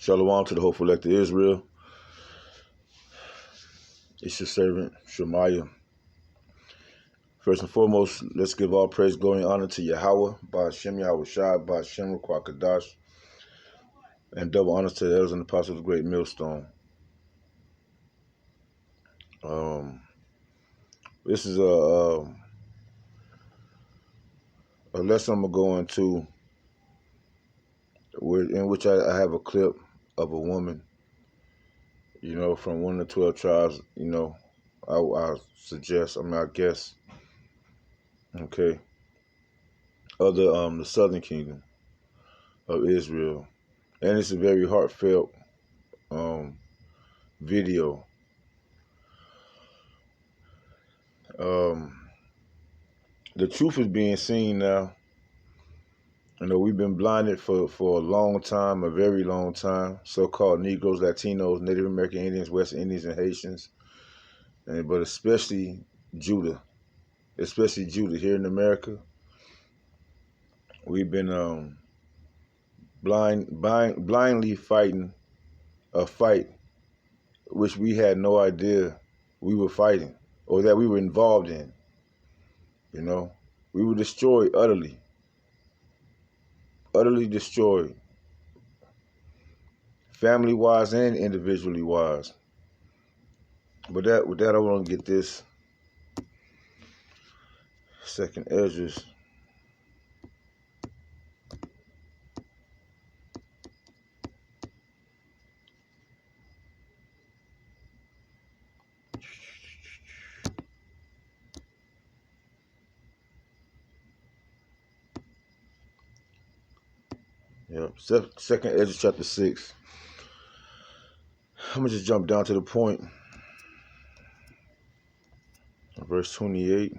Shalom to the hopeful elect of Israel. It's your servant, Shemaiah. First and foremost, let's give all praise, glory, and honor to Yahweh, Ba'ashem Yahushua, Ba'ashem Ruach Kadash, and double honors to the elders and apostles of the great millstone. This is a lesson I'm going to go into in which I have a clip of a woman, from one of the 12 tribes, I suggest, I guess, okay, of the southern kingdom of Israel. And it's a very heartfelt video. The truth is being seen now. We've been blinded for a long time, a very long time. So-called Negroes, Latinos, Native American Indians, West Indians, and Haitians. But especially Judah here in America. We've been blindly fighting a fight which we had no idea we were fighting or that we were involved in. We were destroyed utterly destroyed, family-wise and individually-wise. But with that, I want to get this second Esdras. Yep, second Esdras chapter 6. I'm going to just jump down to the point. Verse 28.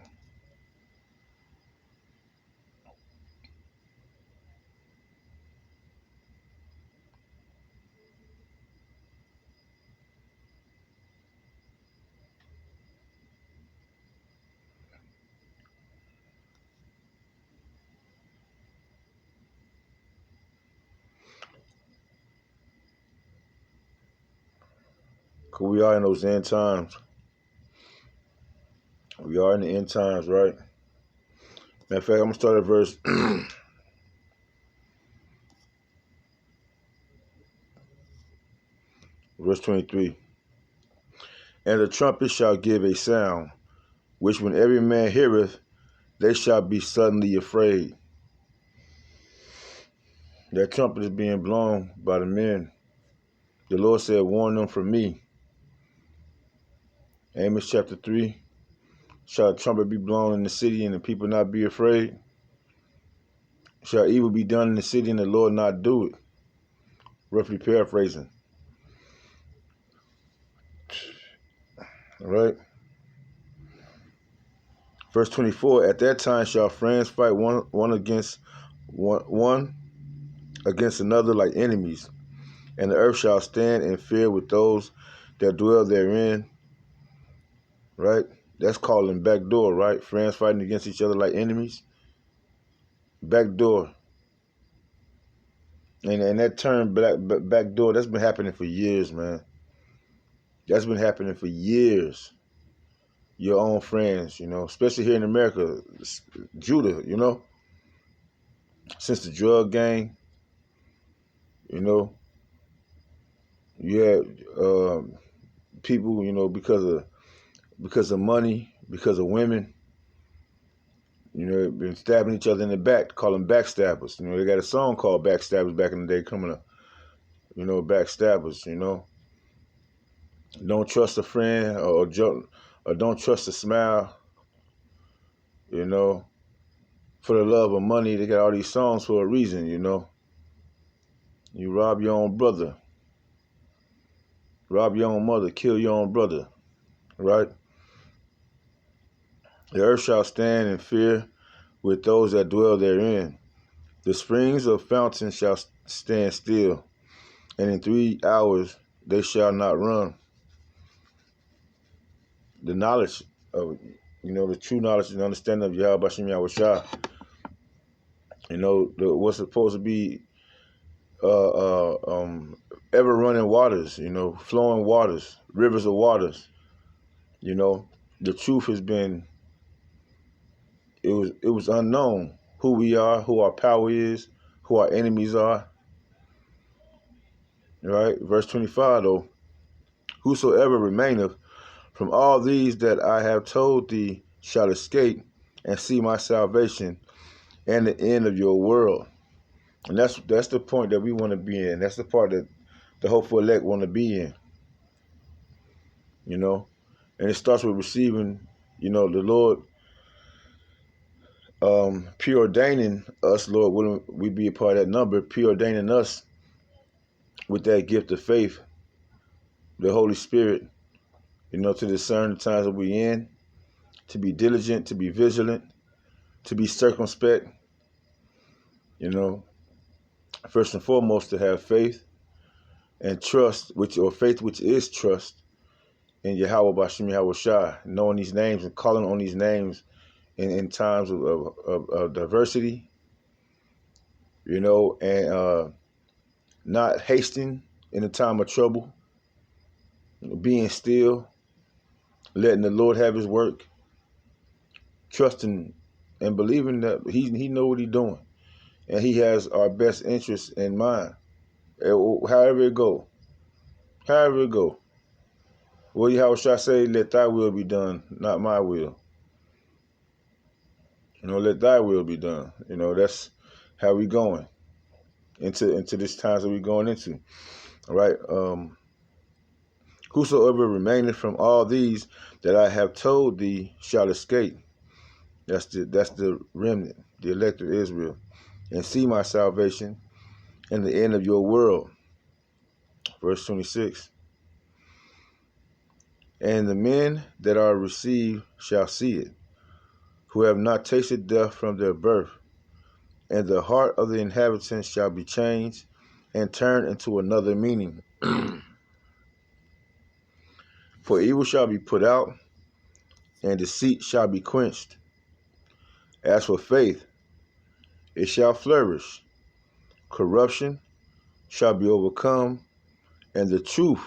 Because we are in those end times. We are in the end times, right? Matter of fact, I'm going to start at verse verse 23. And the trumpet shall give a sound, which when every man heareth, they shall be suddenly afraid. That trumpet is being blown by the men. The Lord said, warn them from me. Amos chapter 3. Shall a trumpet be blown in the city and the people not be afraid? Shall evil be done in the city and the Lord not do it? Roughly paraphrasing. All right. Verse 24. At that time shall friends fight one against another like enemies, and the earth shall stand in fear with those that dwell therein. Right? That's calling backdoor, right? Friends fighting against each other like enemies. Backdoor. And that term backdoor, that's been happening for years, man. That's been happening for years. Your own friends, especially here in America, Judah, since the drug gang, you had people, because of money, because of women, been stabbing each other in the back, call them backstabbers. They got a song called Backstabbers back in the day coming up. Backstabbers, Don't trust a friend or don't trust a smile, For the love of money, they got all these songs for a reason, You rob your own brother. Rob your own mother, kill your own brother, right? The earth shall stand in fear with those that dwell therein. The springs of fountains shall stand still, and in 3 hours they shall not run. The knowledge of, the true knowledge and understanding of Yahweh B'Shem Yahushua, what's supposed to be ever running waters, flowing waters, rivers of waters. The truth has been, it was unknown who we are, who our power is, who our enemies are. Right? Verse 25 though, whosoever remaineth from all these that I have told thee shall escape and see my salvation and the end of your world. And that's the point that we want to be in. That's the part that the hopeful elect want to be in. And it starts with receiving, the Lord preordaining us, Lord, wouldn't we be a part of that number, preordaining us with that gift of faith, the Holy Spirit, to discern the times that we're in, to be diligent, to be vigilant, to be circumspect, first and foremost to have faith and trust, faith which is trust in Yahweh Bashim Yahweh Shai, knowing these names and calling on these names in times of diversity, and not hasting in the time of trouble, being still, letting the Lord have his work, trusting and believing that he know what he's doing, and he has our best interests in mind. However it go. Well, how should I say, let thy will be done, not my will. Let thy will be done. That's how we going into this times that we going into. All right. Whosoever remaineth from all these that I have told thee shall escape. That's the remnant, the elect of Israel, and see my salvation and the end of your world. Verse 26. And the men that are received shall see it, who have not tasted death from their birth, and the heart of the inhabitants shall be changed and turned into another meaning. For evil shall be put out, and deceit shall be quenched. As for faith, it shall flourish. Corruption shall be overcome, and the truth,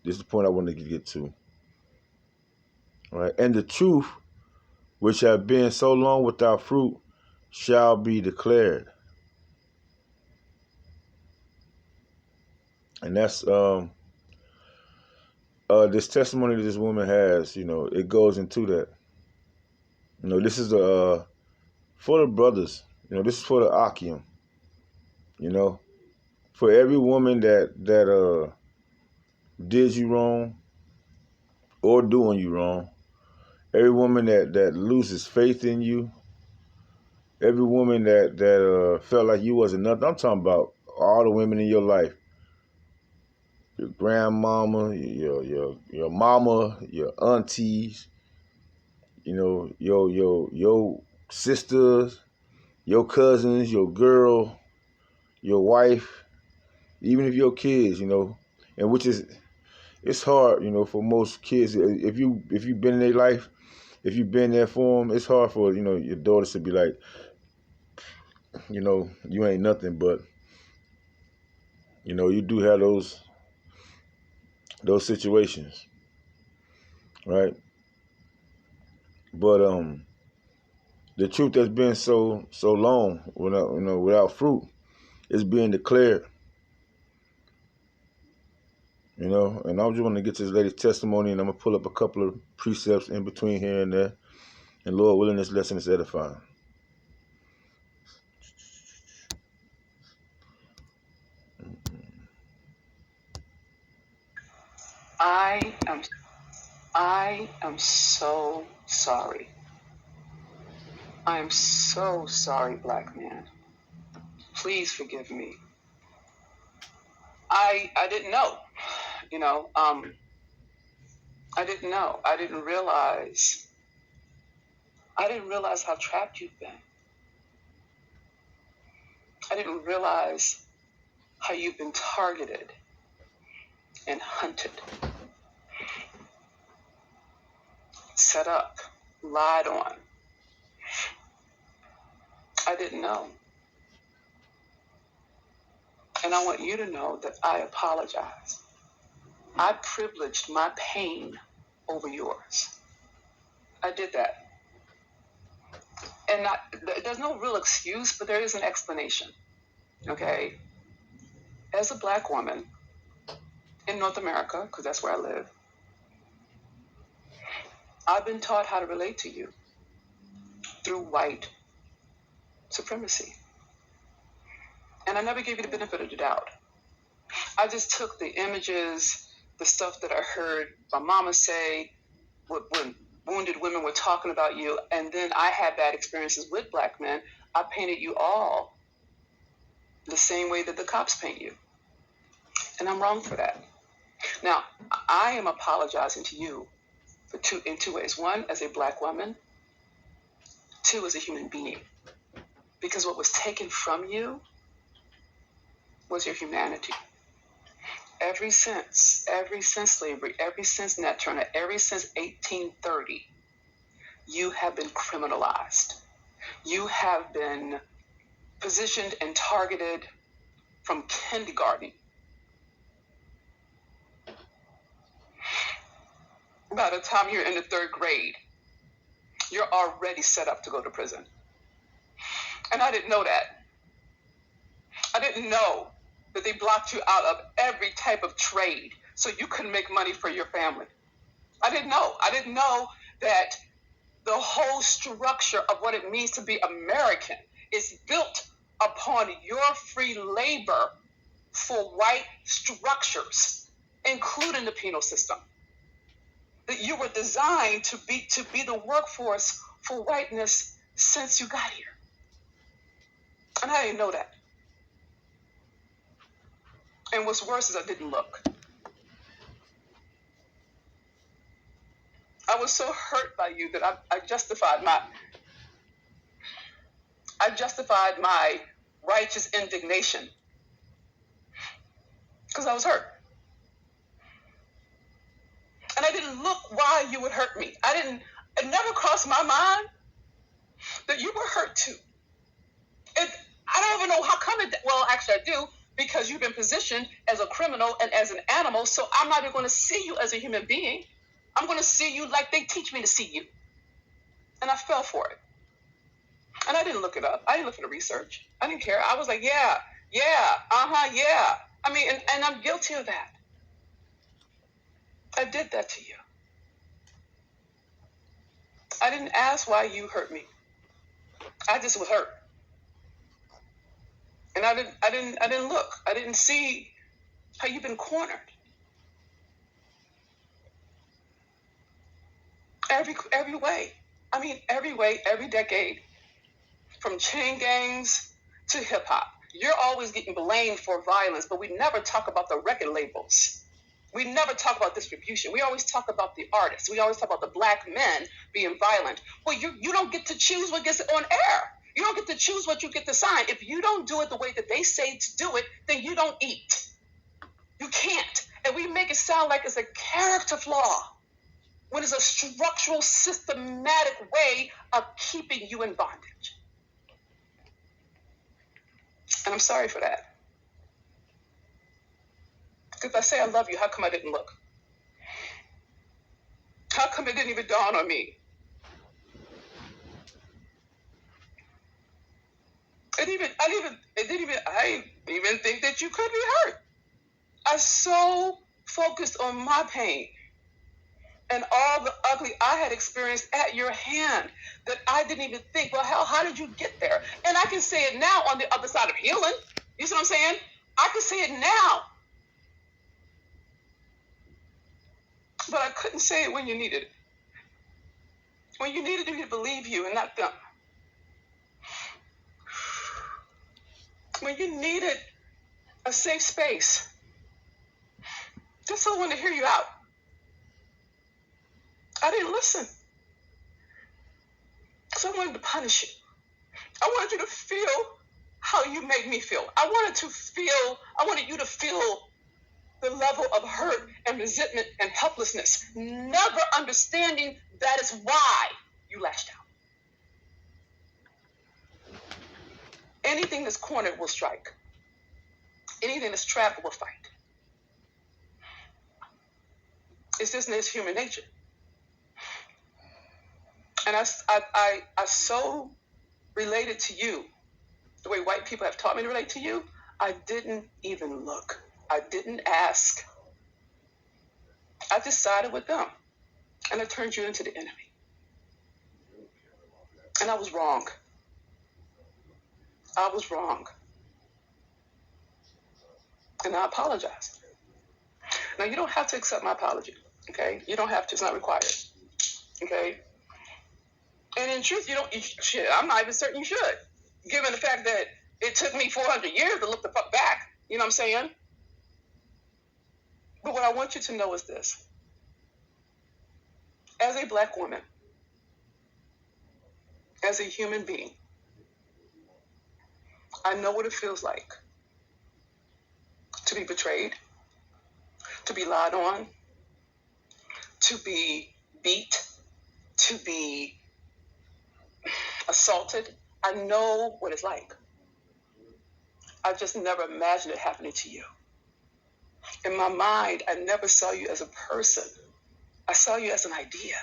this is the point I want to get to, all right? And the truth, which have been so long without fruit, shall be declared. And that's this testimony that this woman has, it goes into that. This is for the brothers, this is for the Akim, for every woman that did you wrong or doing you wrong, every woman that loses faith in you, every woman that felt like you wasn't nothing. I'm talking about all the women in your life, your grandmama, your mama, your aunties, your sisters, your cousins, your girl, your wife, even if your kids, and which is, it's hard, for most kids. If you've been in their life, if you've been there for them, it's hard for your daughters to be like, you ain't nothing. But you do have those situations, right? But the truth that's been so long without fruit is being declared. And I just want to get to this lady's testimony, and I'm gonna pull up a couple of precepts in between here and there. And Lord willing, this lesson is edifying. I am so sorry. I am so sorry, black man. Please forgive me. I didn't know. I didn't know. I didn't realize how trapped you've been. I didn't realize how you've been targeted and hunted, set up, lied on. I didn't know. And I want you to know that I apologize. I privileged my pain over yours. I did that. And there's no real excuse, but there is an explanation. Okay? As a black woman in North America, because that's where I live, I've been taught how to relate to you through white supremacy. And I never gave you the benefit of the doubt. I just took the images, the stuff that I heard my mama say when wounded women were talking about you, and then I had bad experiences with black men. I painted you all the same way that the cops paint you. And I'm wrong for that. Now, I am apologizing to you in two ways. One, as a black woman. Two, as a human being. Because what was taken from you was your humanity. Ever since slavery, ever since Nat Turner, ever since 1830, you have been criminalized. You have been positioned and targeted from kindergarten. By the time you're in the third grade, you're already set up to go to prison. And I didn't know that. I didn't know that they blocked you out of every type of trade so you couldn't make money for your family. I didn't know. I didn't know that the whole structure of what it means to be American is built upon your free labor for white structures, including the penal system. That you were designed to be the workforce for whiteness since you got here. And I didn't know that. And what's worse is I didn't look. I was so hurt by you that I justified my righteous indignation because I was hurt. And I didn't look why you would hurt me. It never crossed my mind that you were hurt too. I don't even know how come well, actually I do, because you've been positioned as a criminal and as an animal, so I'm not even going to see you as a human being. I'm going to see you like they teach me to see you. And I fell for it. And I didn't look it up. I didn't look at the research. I didn't care. I was like, yeah. I mean, and I'm guilty of that. I did that to you. I didn't ask why you hurt me. I just was hurt. And I didn't look. I didn't see how you've been cornered. Every way. I mean, every way, every decade. From chain gangs to hip hop. You're always getting blamed for violence, but we never talk about the record labels. We never talk about distribution. We always talk about the artists. We always talk about the black men being violent. Well, you don't get to choose what gets on air. You don't get to choose what you get to sign. If you don't do it the way that they say to do it, then you don't eat. You can't. And we make it sound like it's a character flaw when it's a structural, systematic way of keeping you in bondage. And I'm sorry for that. Because if I say I love you, how come I didn't look? How come it didn't even dawn on me? I didn't even think that you could be hurt. I was so focused on my pain and all the ugly I had experienced at your hand that I didn't even think, well, hell, how did you get there? And I can say it now on the other side of healing. You see what I'm saying? I can say it now. But I couldn't say it when you needed it. When you needed me to believe you and not them. When you needed a safe space. Just someone to hear you out. I didn't listen. So I wanted to punish you. I wanted you to feel how you made me feel. I wanted you to feel the level of hurt and resentment and helplessness, never understanding that is why you lashed out. Anything that's cornered will strike. Anything that's trapped will fight. It's just in its human nature. And I so related to you the way white people have taught me to relate to you. I didn't even look. I didn't ask. I just sided with them. And I turned you into the enemy. And I was wrong. I was wrong. And I apologize. Now, you don't have to accept my apology, okay? You don't have to. It's not required, okay? And in truth, I'm not even certain you should, given the fact that it took me 400 years to look the fuck back. You know what I'm saying? But what I want you to know is this. As a black woman, as a human being, I know what it feels like to be betrayed, to be lied on, to be beat, to be assaulted. I know what it's like. I just never imagined it happening to you. In my mind, I never saw you as a person. I saw you as an idea.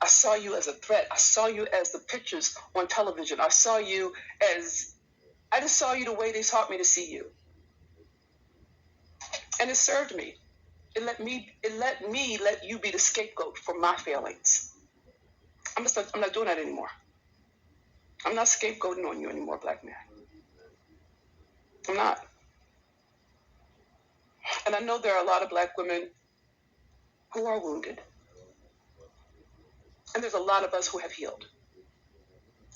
I saw you as a threat. I saw you as the pictures on television. I just saw you the way they taught me to see you. And it served me. It let me let you be the scapegoat for my failings. I'm not doing that anymore. I'm not scapegoating on you anymore, black man. I'm not. And I know there are a lot of black women who are wounded. And there's a lot of us who have healed.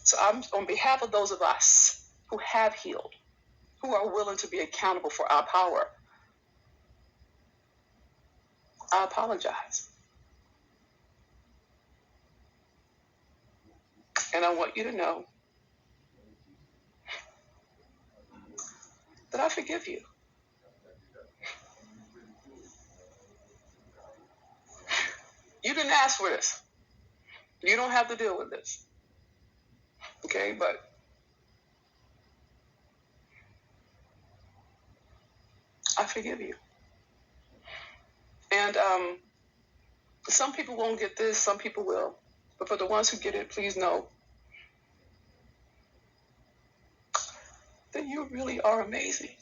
So I'm on behalf of those of us who have healed, who are willing to be accountable for our power, I apologize. And I want you to know that I forgive you. You didn't ask for this. You don't have to deal with this. Okay, but I forgive you. And some people won't get this, some people will. But for the ones who get it, please know that you really are amazing.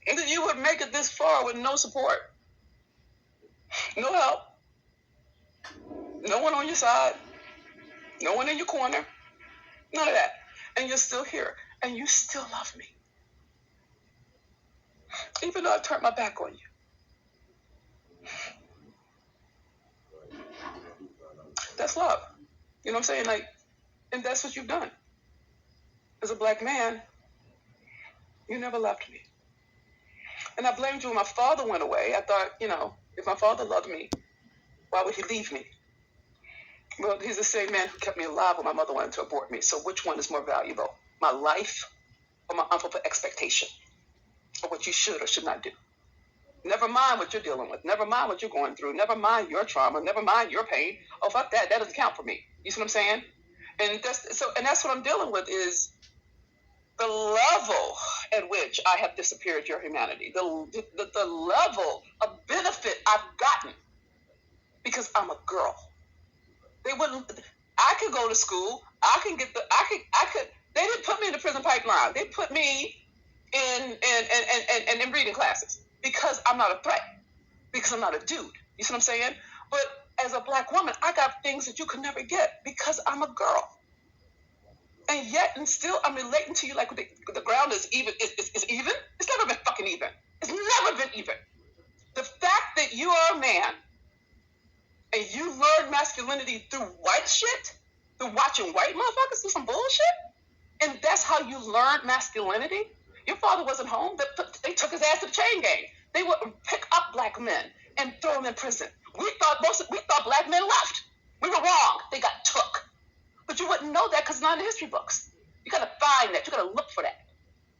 And that you would make it this far with no support, no help, no one on your side, no one in your corner, none of that. And you're still here, and you still love me. Even though I turned my back on you. That's love. You know what I'm saying? Like, and that's what you've done. As a black man, you never left me. And I blamed you when my father went away. I thought, if my father loved me, why would he leave me? Well, he's the same man who kept me alive when my mother wanted to abort me. So which one is more valuable? My life or my unfulfilled expectation of what you should or should not do? Never mind what you're dealing with. Never mind what you're going through. Never mind your trauma. Never mind your pain. Oh, fuck that. That doesn't count for me. You see what I'm saying? And that's what I'm dealing with is the level at which I have disappeared your humanity. The level of benefit I've gotten because I'm a girl. I could go to school. They didn't put me in the prison pipeline. They put me in reading classes because I'm not a threat, because I'm not a dude. You see what I'm saying? But as a black woman, I got things that you could never get because I'm a girl. And yet, and still, I'm relating to you like the ground is even. It's even. It's never been fucking even. It's never been even. The fact that you are a man and you learn masculinity through white shit, through watching white motherfuckers do some bullshit, and that's how you learned masculinity. Your father wasn't home. They took his ass to the chain gang. They would pick up black men and throw them in prison. We thought black men left. We were wrong. They got took. But you wouldn't know that because it's not in the history books. You got to find that. You got to look for that.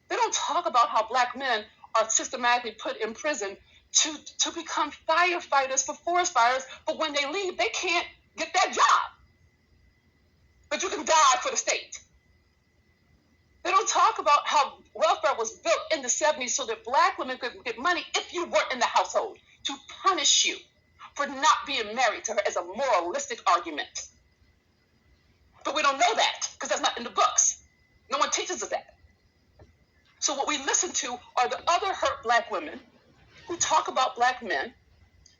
They don't talk about how black men are systematically put in prison to become firefighters for forest fires, but when they leave, they can't get that job. but you can die for the state. They don't talk about how welfare was built in the 70s so that black women could get money if you weren't in the household, to punish you for not being married to her as a moralistic argument. But we don't know that because that's not in the books. No one teaches us that. So what we listen to are the other hurt black women who talk about black men,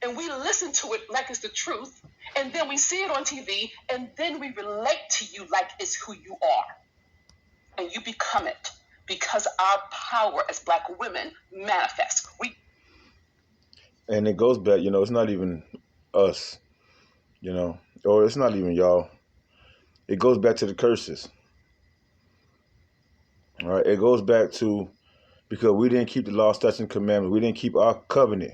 and we listen to it like it's the truth, and then we see it on TV, and then we relate to you like it's who you are. And you become it because our power as black women manifests. And it goes back, it's not even us, or it's not even y'all. It goes back to the curses. All right, it goes back to because we didn't keep the law, statutes, and commandments. We didn't keep our covenant.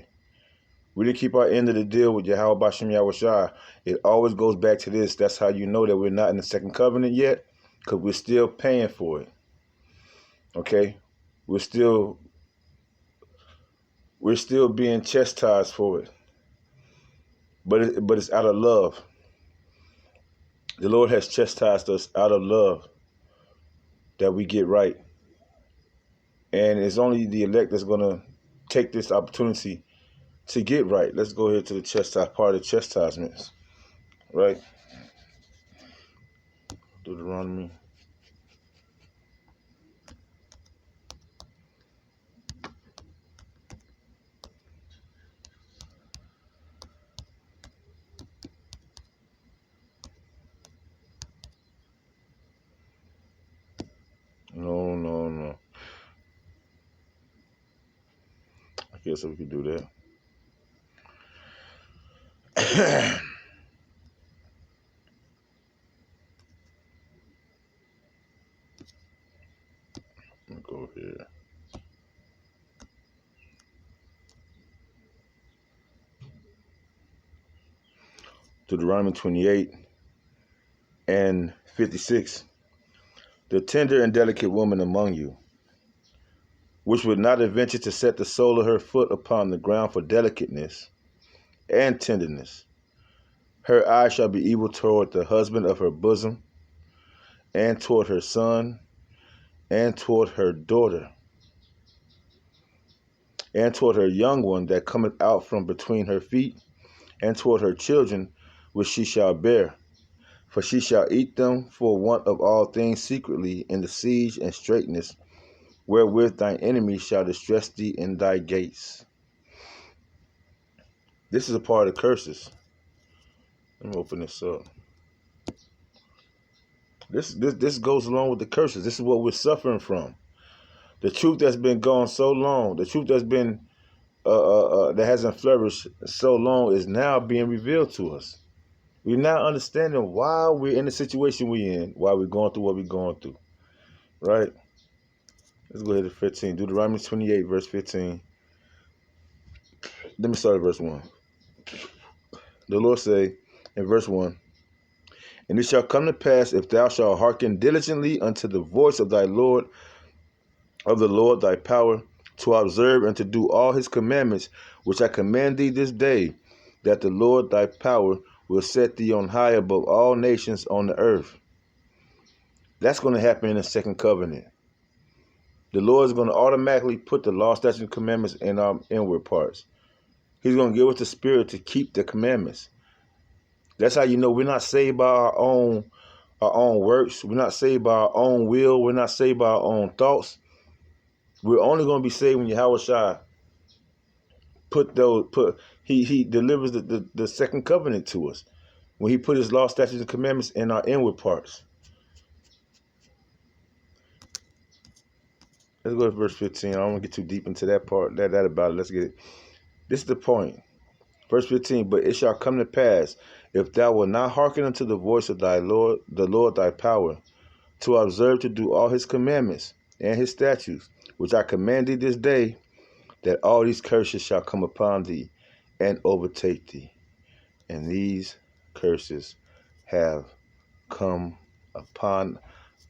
We didn't keep our end of the deal with Yahweh Bashem Yahushua. It always goes back to this. That's how you know that we're not in the second covenant yet, because we're still paying for it. Okay? We're still being chastised for it. But it's out of love. The Lord has chastised us out of love that we get right. And it's only the elect that's going to take this opportunity to get right. Let's go ahead to the part of the chastisements. Right? Deuteronomy. No. I guess we could do that. Let me go here. Deuteronomy 28 and 56. The tender and delicate woman among you, which would not adventure to set the sole of her foot upon the ground for delicateness and tenderness, her eye shall be evil toward the husband of her bosom, and toward her son, and toward her daughter, and toward her young one that cometh out from between her feet, and toward her children which she shall bear. For she shall eat them for want of all things secretly in the siege and straitness, wherewith thine enemy shall distress thee in thy gates. This is a part of the curses. Let me open this up. This goes along with the curses. This is what we're suffering from. The truth that's been gone so long, the truth that's been that hasn't flourished so long, is now being revealed to us. We're now understanding why we're in the situation we're in, why we're going through what we're going through. Right? Let's go ahead to 15. Deuteronomy 28, verse 15. Let me start at verse 1. The Lord say in verse 1, and it shall come to pass, if thou shalt hearken diligently unto the voice of thy Lord, of the Lord thy power, to observe and to do all his commandments, which I command thee this day, that the Lord thy power will set thee on high above all nations on the earth. That's going to happen in the second covenant. The Lord is going to automatically put the law, statutes, and commandments in our inward parts. He's going to give us the spirit to keep the commandments. That's how you know we're not saved by our own works. We're not saved by our own will. We're not saved by our own thoughts. We're only going to be saved when Yahweh Shai he delivers the second covenant to us. When he put his law, statutes, and commandments in our inward parts. Let's go to verse 15. I don't want to get too deep into that part, that about it. Let's get it. This is the point. Verse 15, but it shall come to pass, if thou wilt not hearken unto the voice of thy Lord, the Lord thy power, to observe to do all his commandments and his statutes, which I command thee this day, that all these curses shall come upon thee and overtake thee. And these curses have come upon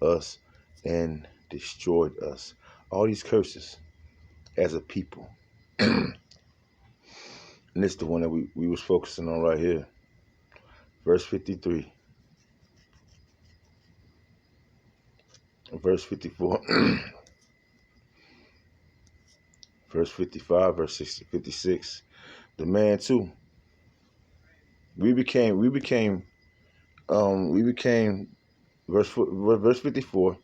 us and destroyed us. All these curses as a people. And this is the one that we was focusing on right here. Verse 53. verse 54, verse 55, verse 56. The man too. We became verse 54.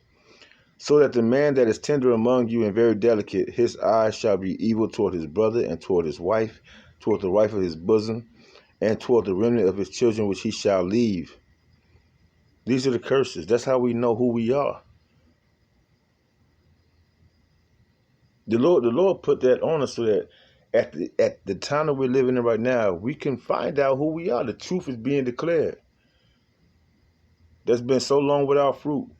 So that the man that is tender among you and very delicate, his eyes shall be evil toward his brother and toward his wife, toward the wife of his bosom, and toward the remnant of his children which he shall leave. These are the curses. That's how we know who we are. The Lord put that on us so that at the time that we're living in right now, we can find out who we are. The truth is being declared. That's been so long without fruit,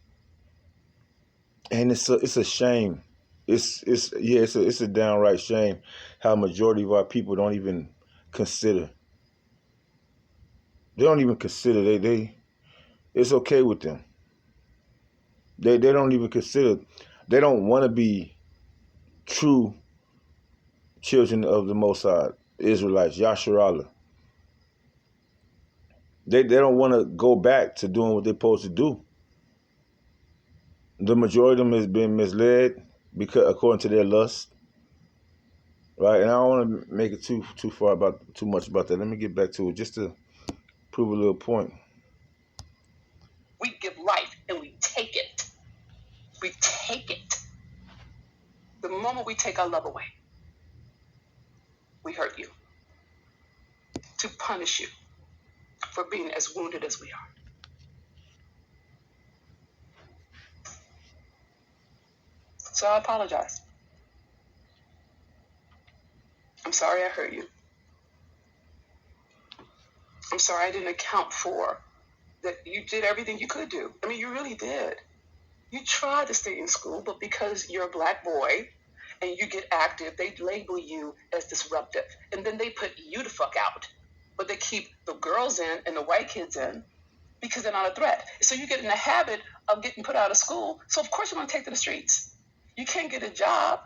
and it's a shame. It's a downright shame how majority of our people don't even consider. They don't even consider. They it's okay with them. They don't even consider. They don't want to be true children of the Most High, Israelites, Yasharallah. They don't want to go back to doing what they're supposed to do. The majority of them has been misled because according to their lust, right? And I don't want to make it too much about that. Let me get back to it just to prove a little point. We give life and we take it. We take it. The moment we take our love away, we hurt you to punish you for being as wounded as we are. So I apologize. I'm sorry I hurt you. I'm sorry I didn't account for that you did everything you could do. I mean, you really did. You tried to stay in school, but because you're a black boy and you get active, they label you as disruptive. And then they put you the fuck out. But they keep the girls in and the white kids in because they're not a threat. So you get in the habit of getting put out of school. So of course you're going to take to the streets. You can't get a job.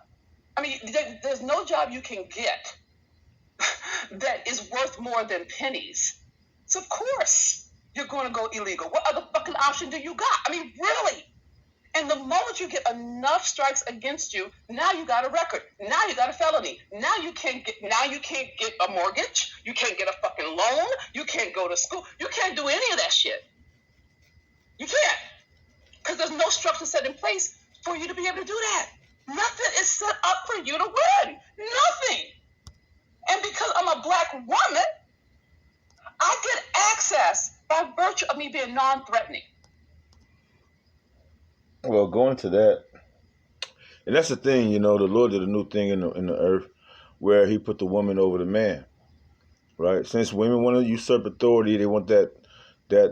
I mean, there's no job you can get that is worth more than pennies. So of course you're going to go illegal. What other fucking option do you got? I mean, really? And the moment you get enough strikes against you, now you got a record. Now you got a felony. Now you can't get a mortgage. You can't get a fucking loan. You can't go to school. You can't do any of that shit. You can't. Because there's no structure set in place for you to be able to do that. Nothing is set up for you to win. Nothing. And because I'm a black woman, I get access by virtue of me being non-threatening. Well, going to that, and that's the thing, the Lord did a new thing in the earth where he put the woman over the man, right? Since women want to usurp authority, they want that they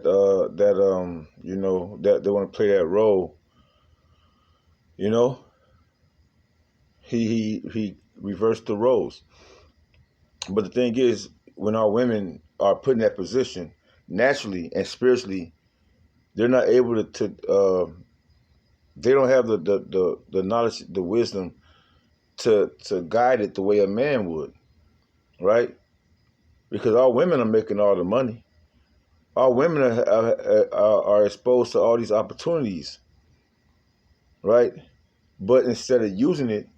want to play that role, he reversed the roles. But the thing is, when our women are put in that position, naturally and spiritually, they're not able to they don't have the knowledge, the wisdom to guide it the way a man would, right? Because our women are making all the money. Our women are exposed to all these opportunities, right? But instead of using it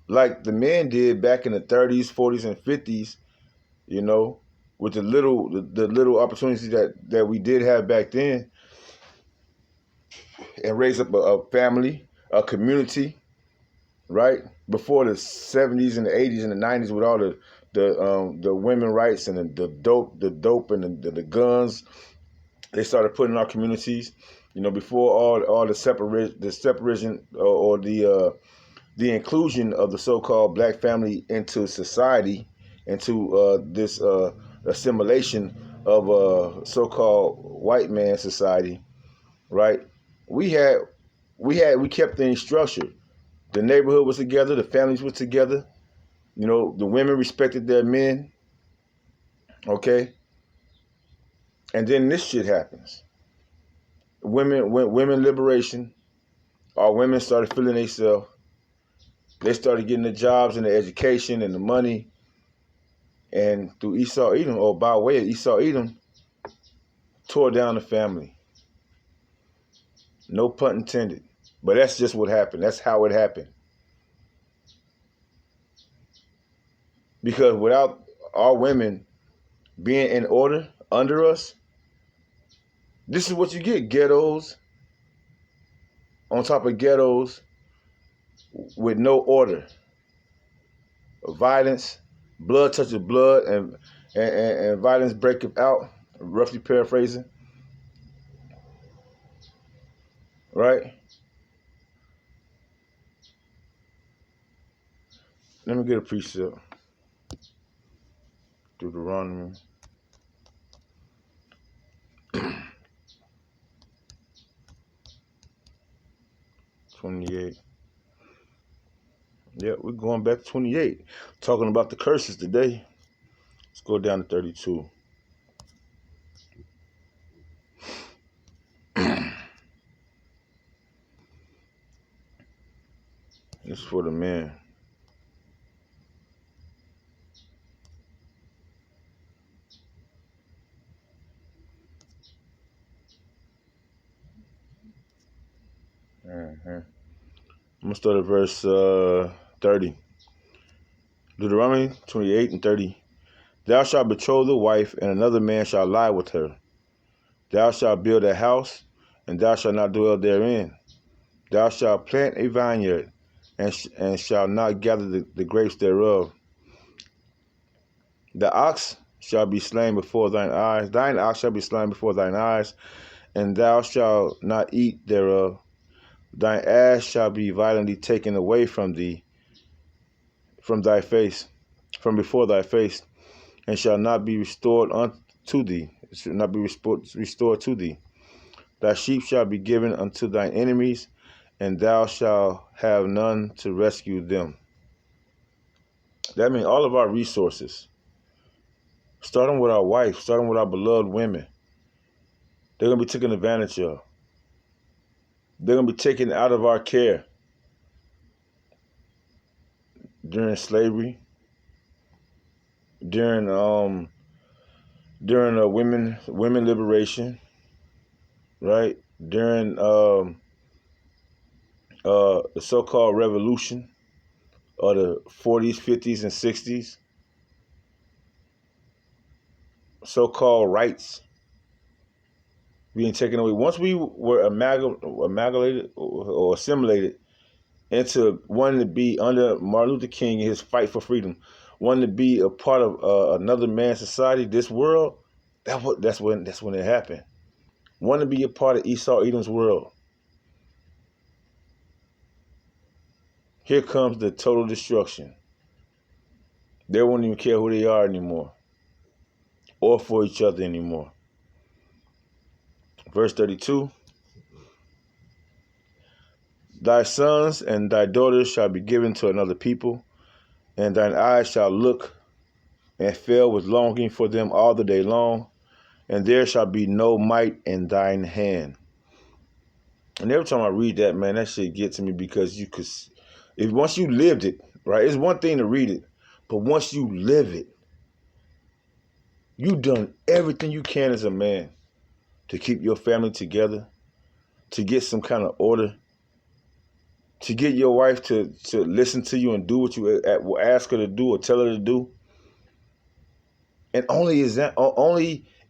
like the men did back in the 30s, 40s, and 50s, with the little opportunities that we did have back then, and raise up a family, a community, right? Before the 70s and the 80s and the 90s, with all the women rights and the dope and the guns, they started putting in our communities. Before all the separation or the inclusion of the so-called black family into society, into this assimilation of a so-called white man society, right? We kept things structured. The neighborhood was together, the families were together. The women respected their men. Okay? And then this shit happens. Women liberation. Our women started feeling themselves. They started getting the jobs and the education and the money. And through Esau Edom, or by way of Esau Edom, tore down the family. No pun intended. But that's just what happened. That's how it happened. Because without our women being in order under us, this is what you get. Ghettos on top of ghettos with no order. Violence, blood touches blood, and violence breaketh out, roughly paraphrasing. Right? Let me get a precept. Deuteronomy. '28. Yeah, we're going back to 28. Talking about the curses today. Let's go down to 32. This is for the men. I'm going to start at verse 30. Deuteronomy 28 and 30. Thou shalt betroth the wife, and another man shall lie with her. Thou shalt build a house, and thou shalt not dwell therein. Thou shalt plant a vineyard, and shalt not gather the grapes thereof. The ox shall be slain before thine eyes. Thine ox shall be slain before thine eyes, and thou shalt not eat thereof. Thine ass shall be violently taken away from thee, from thy face, from before thy face, and shall not be restored unto thee. It shall not be restored to thee. Thy sheep shall be given unto thine enemies, and thou shalt have none to rescue them. That means all of our resources, starting with our wife, starting with our beloved women, they're going to be taken advantage of. They're going to be taken out of our care during slavery, during women liberation, right? During the so-called revolution of the 40s, 50s, and 60s, so-called rights being taken away. Once we were amalgamated or assimilated into wanting to be under Martin Luther King and his fight for freedom, wanting to be a part of another man's society, this world, that's when it happened. Wanting to be a part of Esau Edom's world. Here comes the total destruction. They won't even care who they are anymore, or for each other anymore. Verse 32. Thy sons and thy daughters shall be given to another people, and thine eyes shall look and fail with longing for them all the day long, and there shall be no might in thine hand. And every time I read that, man, that shit gets to me, because once you lived it, right? It's one thing to read it, but once you live it, you've done everything you can as a man to keep your family together, to get some kind of order, to get your wife to listen to you and do what you ask her to do or tell her to do. And only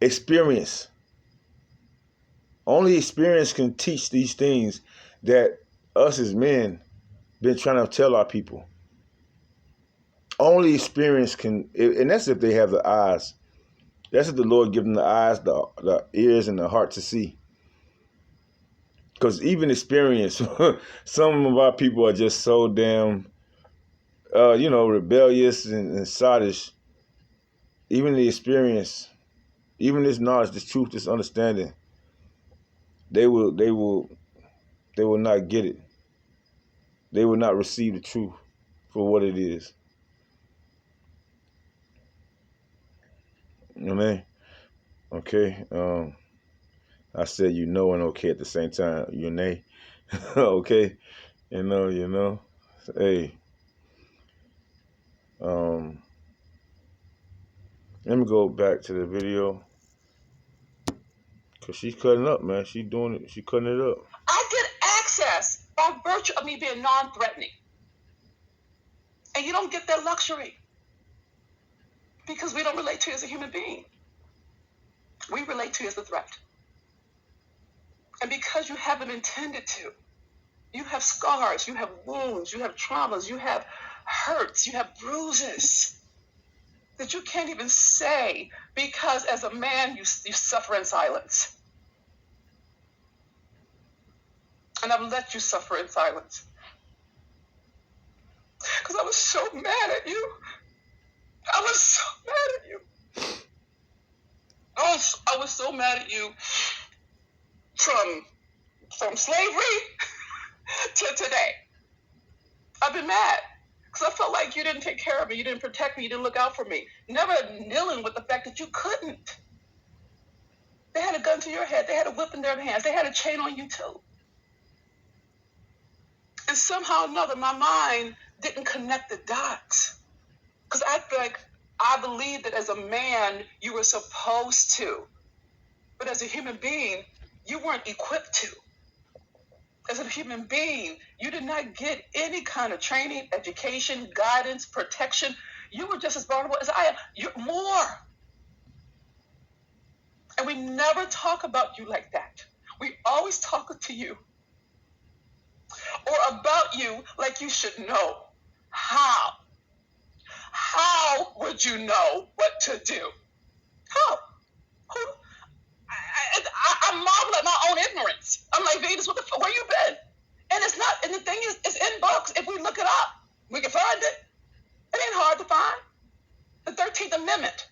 experience can teach these things that us as men been trying to tell our people. Only experience can, and that's if they have the eyes. That's if the Lord give them the eyes, the ears, and the heart to see. Because even experience, some of our people are just so damn, rebellious and sottish. Even the experience, even this knowledge, this truth, this understanding, they will not get it. They will not receive the truth for what it is. You know what I mean? Okay. I said and okay at the same time. Okay. You know. Hey. Let me go back to the video. Cause she's cutting up, man. She's doing it. She's cutting it up. I get access by virtue of me being non-threatening. And you don't get that luxury because we don't relate to you as a human being. We relate to you as a threat. And because you haven't been tended to, you have scars, you have wounds, you have traumas, you have hurts, you have bruises that you can't even say because as a man, you suffer in silence. And I've let you suffer in silence. Because I was so mad at you. I was so mad at you. I was so mad at you from slavery to today. I've been mad because I felt like you didn't take care of me, you didn't protect me, you didn't look out for me. Never dealing with the fact that you couldn't. They had a gun to your head, they had a whip in their hands, they had a chain on you too. And somehow or another, my mind didn't connect the dots. Because I believed that as a man, you were supposed to. But as a human being, you weren't equipped to. As a human being, you did not get any kind of training, education, guidance, protection. You were just as vulnerable as I am. You're more. And we never talk about you like that. We always talk to you or about you like you should know. How? How would you know what to do? How? I marvel at my own ignorance. I'm like, Venus, where you been? And it's not, and the thing is, it's in books. If we look it up, we can find it. It ain't hard to find. The 13th Amendment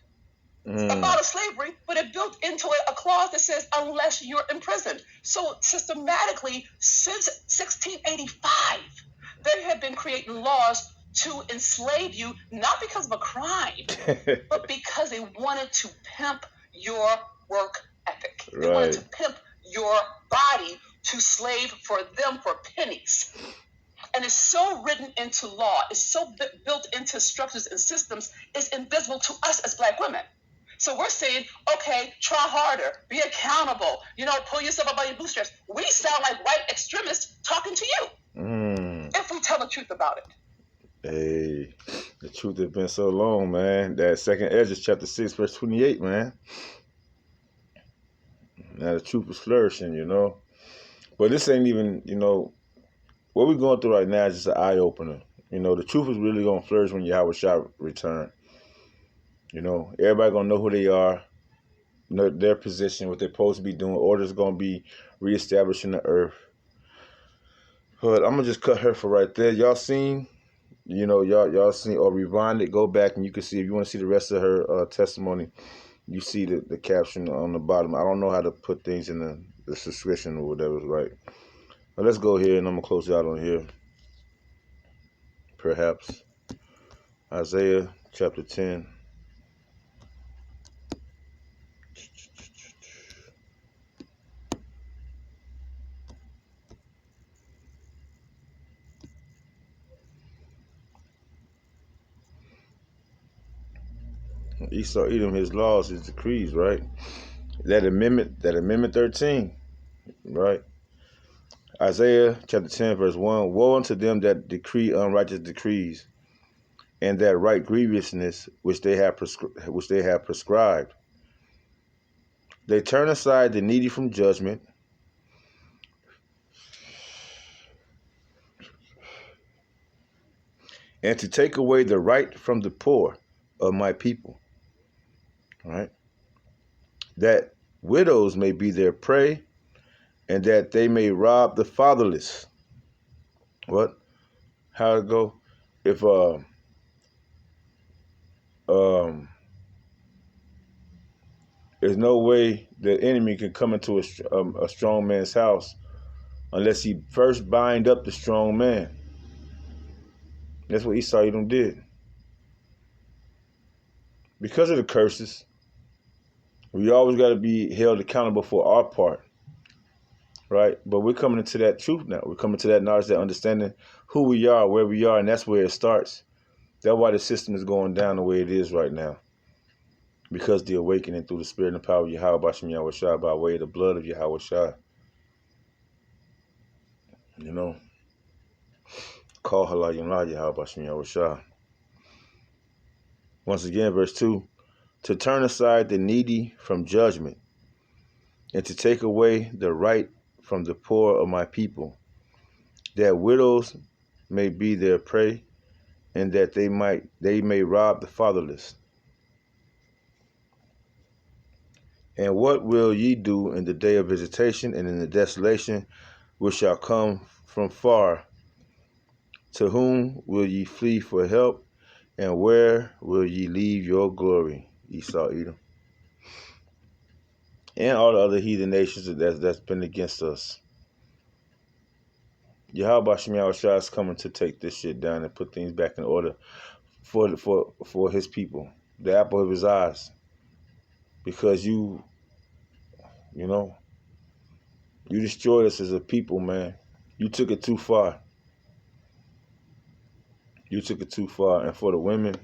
about slavery, but it built into it a clause that says, unless you're imprisoned. So systematically, since 1685, they have been creating laws to enslave you, not because of a crime, but because they wanted to pimp your work ethic. Right. They wanted to pimp your body to slave for them for pennies. And it's so written into law, it's so built into structures and systems, it's invisible to us as Black women. So we're saying, okay, try harder, be accountable, pull yourself up by your bootstraps. We sound like white extremists talking to you if we tell the truth about it. Hey, the truth has been so long, man. That second Ezra chapter 6, verse 28, man. Now the truth is flourishing, But this ain't even, what we're going through right now is just an eye-opener. The truth is really going to flourish when Yahweh Shah return. Everybody going to know who they are, know their position, what they're supposed to be doing. Order's going to be reestablished in the earth. But I'm going to just cut her for right there. Y'all seen, y'all seen, or rewind it, go back, and you can see, if you want to see the rest of her testimony, you see the caption on the bottom. I don't know how to put things in the subscription or whatever, right? But let's go here, and I'm going to close it out on here. Perhaps. Isaiah chapter 10. Esau Edom, his laws, his decrees, right? That amendment 13, right? Isaiah chapter 10, verse 1. Woe unto them that decree unrighteous decrees, and that write grievousness which they have prescribed. They turn aside the needy from judgment, and to take away the right from the poor of my people. Right? That widows may be their prey, and that they may rob the fatherless. What? How it go? If there's no way the enemy can come into a strong man's house unless he first bind up the strong man. That's what Esau Edom did. Because of the curses, we always got to be held accountable for our part, right? But we're coming into that truth now. We're coming to that knowledge, that understanding who we are, where we are, and that's where it starts. That's why the system is going down the way it is right now. Because the awakening through the spirit and the power of Yahweh Bashem Yahushua by way of the blood of Yahushua. call Halayim Yahweh Shem Yahushua. Once again, verse 2, to turn aside the needy from judgment, and to take away the right from the poor of my people, that widows may be their prey, and that they may rob the fatherless. And what will ye do in the day of visitation and in the desolation which shall come from far? To whom will ye flee for help? And where will ye leave your glory? Esau, Edom. And all the other heathen nations that's been against us. Yahweh Shem Yahushua is coming to take this shit down and put things back in order for his people. The apple of his eyes. Because you destroyed us as a people, man. You took it too far. You took it too far. And for the women,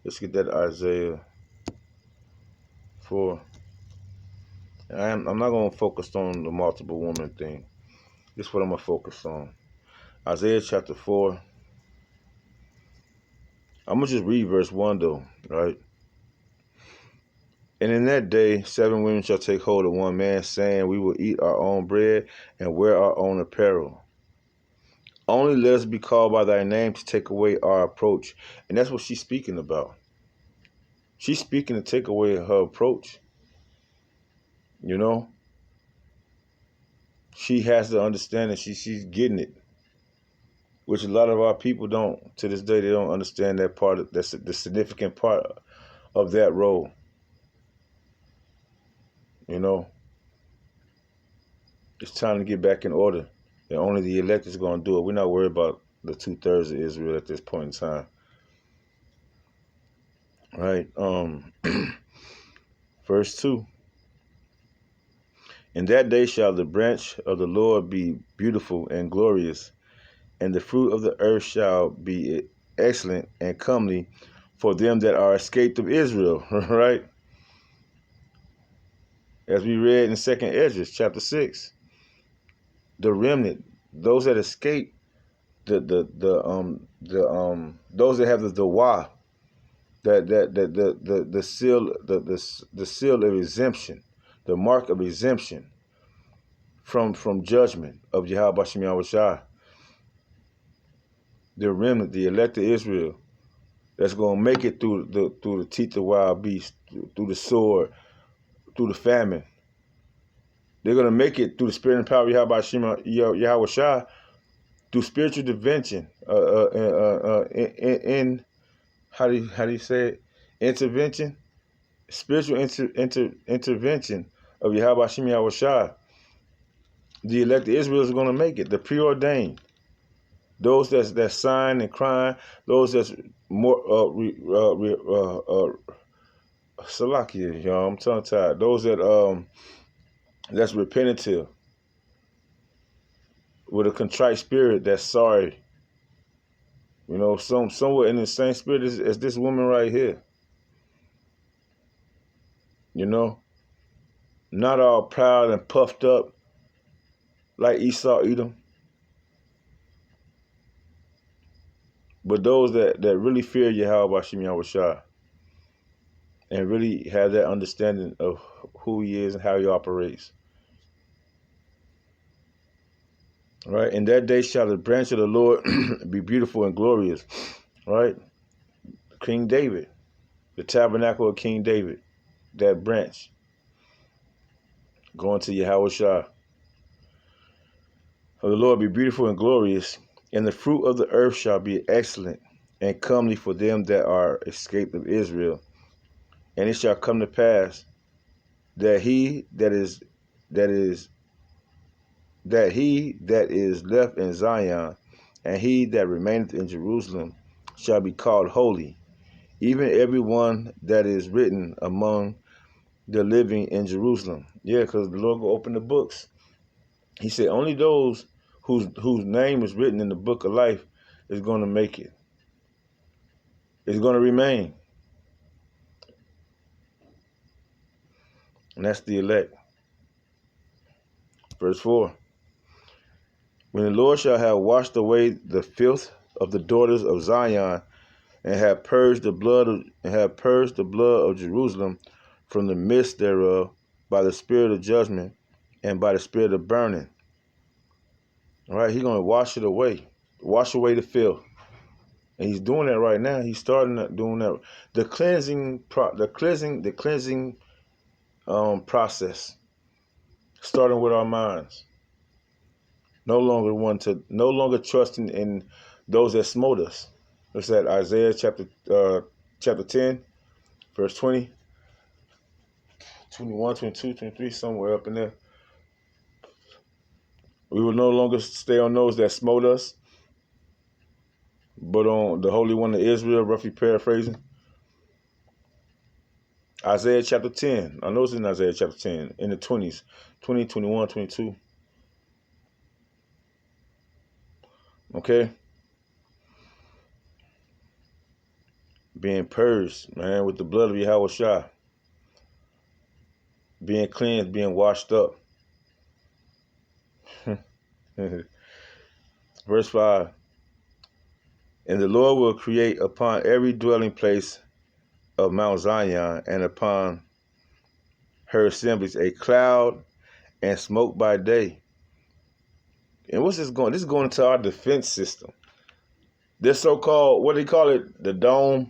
let's get that Isaiah 4. I'm not going to focus on the multiple woman thing. This is what I'm going to focus on. Isaiah chapter 4. I'm going to just read verse 1 though, right? And in that day, 7 women shall take hold of one man, saying, we will eat our own bread and wear our own apparel. Only let us be called by thy name to take away our approach. And that's what she's speaking about. She's speaking to take away her approach. You know? She has to understand that she's getting it. Which a lot of our people don't. To this day, they don't understand that part. That's the significant part of that role. You know? It's time to get back in order. And only the elect is going to do it. We're not worried about the 2/3 of Israel at this point in time. Right? Verse 2. In that day shall the branch of the Lord be beautiful and glorious, and the fruit of the earth shall be excellent and comely for them that are escaped of Israel. Right? As we read in 2nd Ezra chapter 6. The remnant, those that escape, those that have the dawah, the seal of exemption, the mark of exemption from judgment of Yahweh Shem Yahushua. The remnant, the elect of Israel, that's gonna make it through the teeth of wild beasts, through the sword, through the famine. They're going to make it through the spirit and power of Yahweh Shem Yahushua, through spiritual intervention, in how do you say it? Intervention? Spiritual intervention of Yahweh Shem Yahushua. The elect of Israel is going to make it, the preordained. Those that's sighing and crying, those that's more Salakia, y'all, I'm tongue tied. Those that's repentative, with a contrite spirit, that's sorry. You know, somewhere in the same spirit as this woman right here. You know, not all proud and puffed up like Esau, Edom, but those that really fear Yahweh Shem Yahushua and really have that understanding of who he is and how he operates. Right? In that day shall the branch of the Lord be beautiful and glorious. Right? King David, the tabernacle of King David, that branch going to Yahushua. Of the Lord be beautiful and glorious, and the fruit of the earth shall be excellent and comely for them that are escaped of Israel. And it shall come to pass that he that is left in Zion, and he that remaineth in Jerusalem, shall be called holy, even every one that is written among the living in Jerusalem. Yeah, because the Lord will open the books. He said only those whose name is written in the book of life is going to make it. It's going to remain. And that's the elect. Verse 4. When the Lord shall have washed away the filth of the daughters of Zion, and have purged the blood of Jerusalem from the midst thereof by the spirit of judgment and by the spirit of burning. All right, he's going to wash it away, wash away the filth. And he's doing that right now. He's starting doing that. The cleansing process, starting with our minds. No longer trusting in those that smote us. What's that? Isaiah chapter 10, verse 20, 21, 22, 23, somewhere up in there. We will no longer stay on those that smote us, but on the Holy One of Israel, roughly paraphrasing. Isaiah chapter 10. I know it's in Isaiah chapter 10, in the 20s, 20, 21, 22. Okay? Being purged, man, with the blood of Yahweh Shai. Being cleansed, being washed up. Verse 5. And the Lord will create upon every dwelling place of Mount Zion and upon her assemblies a cloud and smoke by day. And what's this going? This is going into our defense system. This so-called, what do they call it? The dome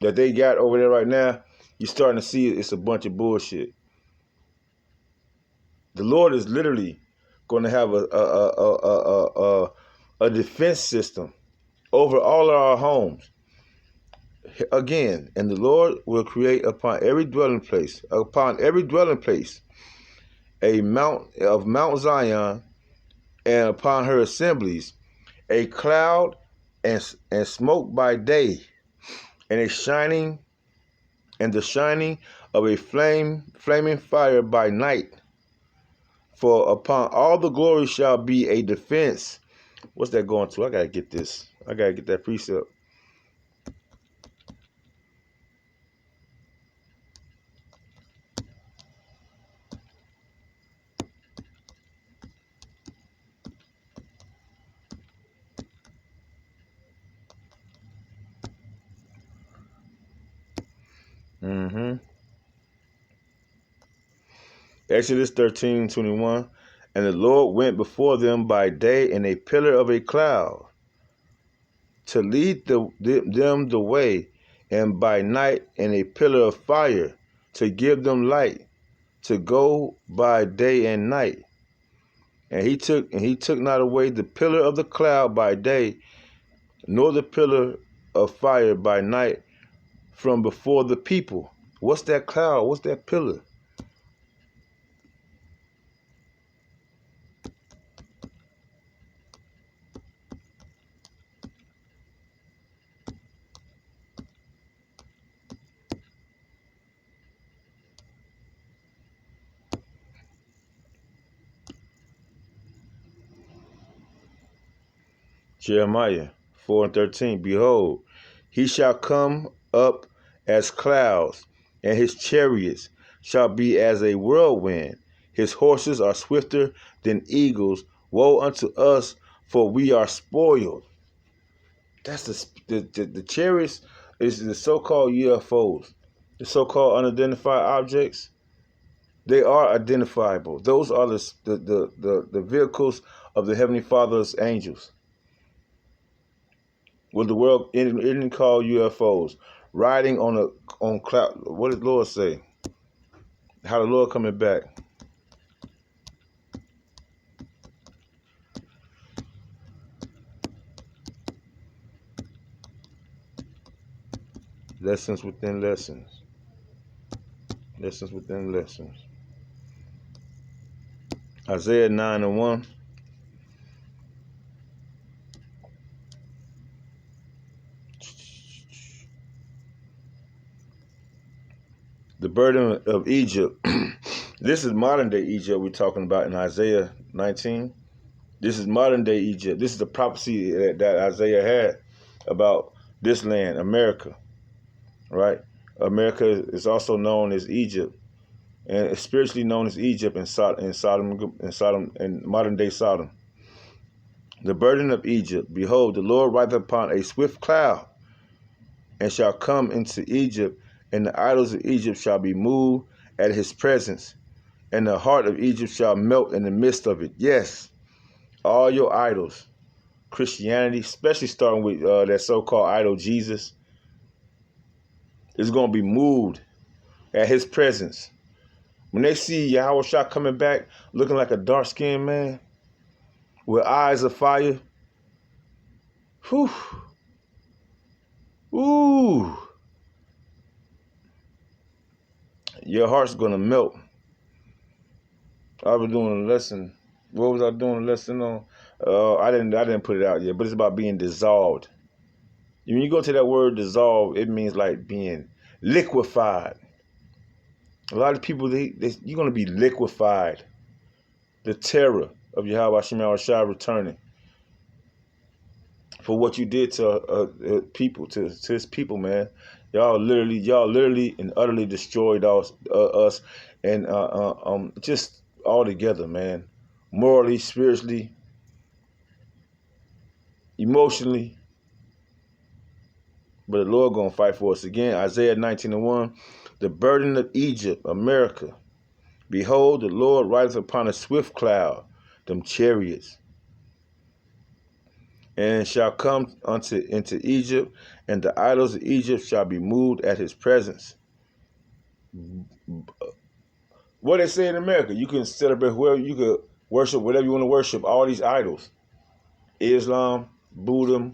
that they got over there right now. You're starting to see it's a bunch of bullshit. The Lord is literally going to have a defense system over all of our homes. Again, and the Lord will create upon every dwelling place, a mount of Mount Zion, and upon her assemblies, a cloud and smoke by day, and the shining of a flaming fire by night. For upon all the glory shall be a defense. What's that going to? I gotta get this. I gotta get that precept. Exodus 13:21. And the Lord went before them by day in a pillar of a cloud to lead them the way, and by night in a pillar of fire to give them light, to go by day and night. And he took not away the pillar of the cloud by day, nor the pillar of fire by night from before the people. What's that cloud? What's that pillar? Jeremiah 4:13. Behold, he shall come up as clouds, and his chariots shall be as a whirlwind. His horses are swifter than eagles. Woe unto us, for we are spoiled. That's the chariots is the so-called UFOs, the so-called unidentified objects. They are identifiable. Those are the vehicles of the Heavenly Father's angels. What the world didn't call UFOs, riding on cloud. What did the Lord say? How the Lord coming back? Lessons within lessons. Lessons within lessons. Isaiah 9:1. The burden of Egypt. This is modern day Egypt we're talking about in Isaiah 19. This is modern day Egypt. This is the prophecy that Isaiah had about this land, America. Right? America is also known as Egypt, and it's spiritually known as Egypt in Sodom and modern day Sodom. the burden of Egypt. Behold, the Lord rideth upon a swift cloud, and shall come into Egypt, and the idols of Egypt shall be moved at his presence, and the heart of Egypt shall melt in the midst of it. Yes, all your idols, Christianity, especially starting with that so-called idol Jesus, is going to be moved at his presence. When they see Yahweh Shah coming back looking like a dark-skinned man with eyes of fire, whew, ooh, your heart's going to melt. I was doing a lesson. What was I doing a lesson on? I didn't put it out yet, but it's about being dissolved. When you go to that word dissolve, it means like being liquefied. A lot of people, you're going to be liquefied. The terror of Yahweh Hashem Shah returning for what you did to people, to his people, man. Y'all literally and utterly destroyed us, and just all together, man. Morally, spiritually, emotionally. But the Lord gonna fight for us again. Isaiah 19:1, the burden of Egypt, America. Behold, the Lord rideth upon a swift cloud, them chariots, and shall come into Egypt, and the idols of Egypt shall be moved at his presence. What they say in America, you can celebrate whoever, you could worship whatever you want to worship, all these idols. Islam, Buddha,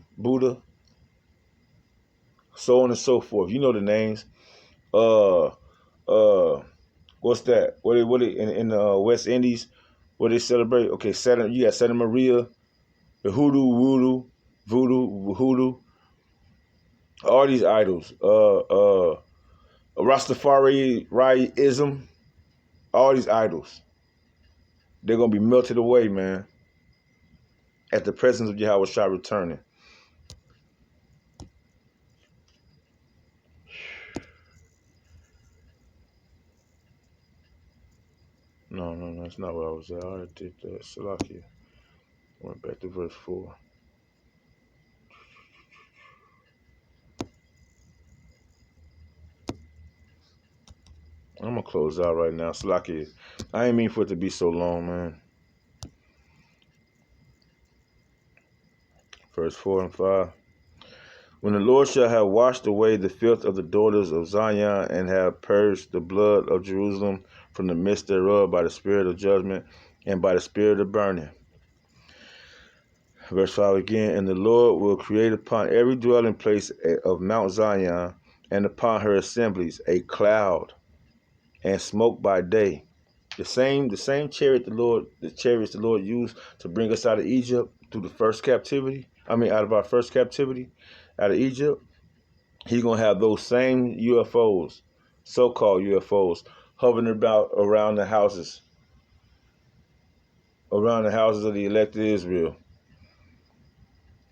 so on and so forth. You know the names. What's that? What in the West Indies? What they celebrate? Okay, you got Santa Maria, the voodoo, all these idols. Rastafarianism, all these idols. They're gonna be melted away, man, at the presence of Yahweh Shah returning. No, that's not where I was at. I already did that. Salakia. Went back to verse 4. I'm gonna close out right now. Salakia. I ain't mean for it to be so long, man. Verse 4 and 5. When the Lord shall have washed away the filth of the daughters of Zion, and have purged the blood of Jerusalem from the midst thereof by the spirit of judgment and by the spirit of burning. Verse 5 again, and the Lord will create upon every dwelling place of Mount Zion, and upon her assemblies, a cloud and smoke by day. The same chariots the Lord used to bring us out of Egypt through the first captivity. Out of our first captivity, out of Egypt. He's gonna have those same UFOs, so-called UFOs, hovering about around the houses of the elected Israel.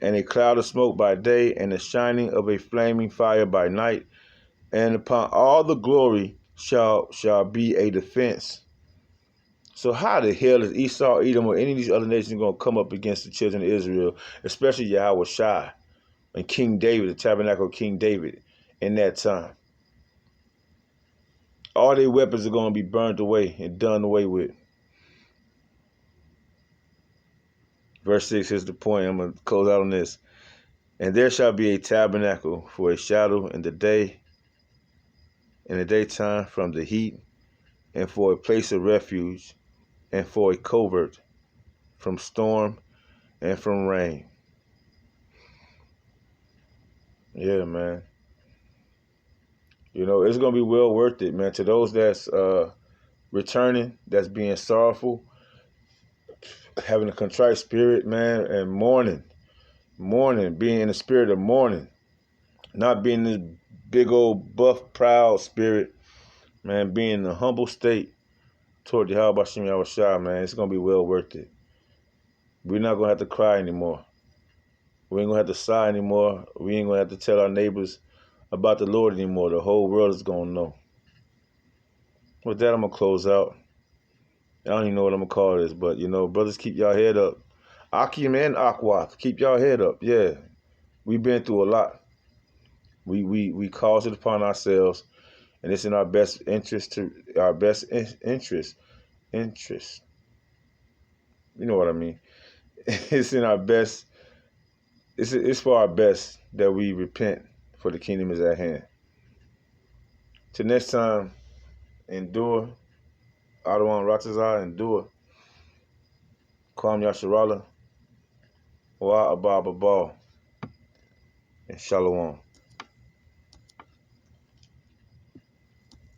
And a cloud of smoke by day, and the shining of a flaming fire by night, and upon all the glory shall be a defense. So how the hell is Esau, Edom, or any of these other nations going to come up against the children of Israel, especially Yahweh Shai and King David, the tabernacle of King David in that time? All their weapons are going to be burned away and done away with. Verse 6 is the point. I'm going to close out on this. And there shall be a tabernacle for a shadow in the daytime from the heat, and for a place of refuge, and for a covert from storm and from rain. Yeah, man. It's going to be well worth it, man. To those that's returning, that's being sorrowful, having a contrite spirit, man, and mourning, being in the spirit of mourning, not being this big old buff, proud spirit, man, being in a humble state toward the Yahweh Hashem Yahweh Shah, man. It's going to be well worth it. We're not going to have to cry anymore. We ain't going to have to sigh anymore. We ain't going to have to tell our neighbors about the Lord anymore. The whole world is going to know. With that, I'm going to close out. I don't even know what I'm going to call this, but, brothers, keep y'all head up. Akim and Aqua, keep y'all head up. Yeah, we've been through a lot. We caused it upon ourselves, and it's in our best interest interest. You know what I mean? It's in our best. It's for our best that we repent, for the kingdom is at hand. Till next time, endure. Adawan Ratazar, endure. Kwam Yasharala. Wa Abba Babal. And Shalom.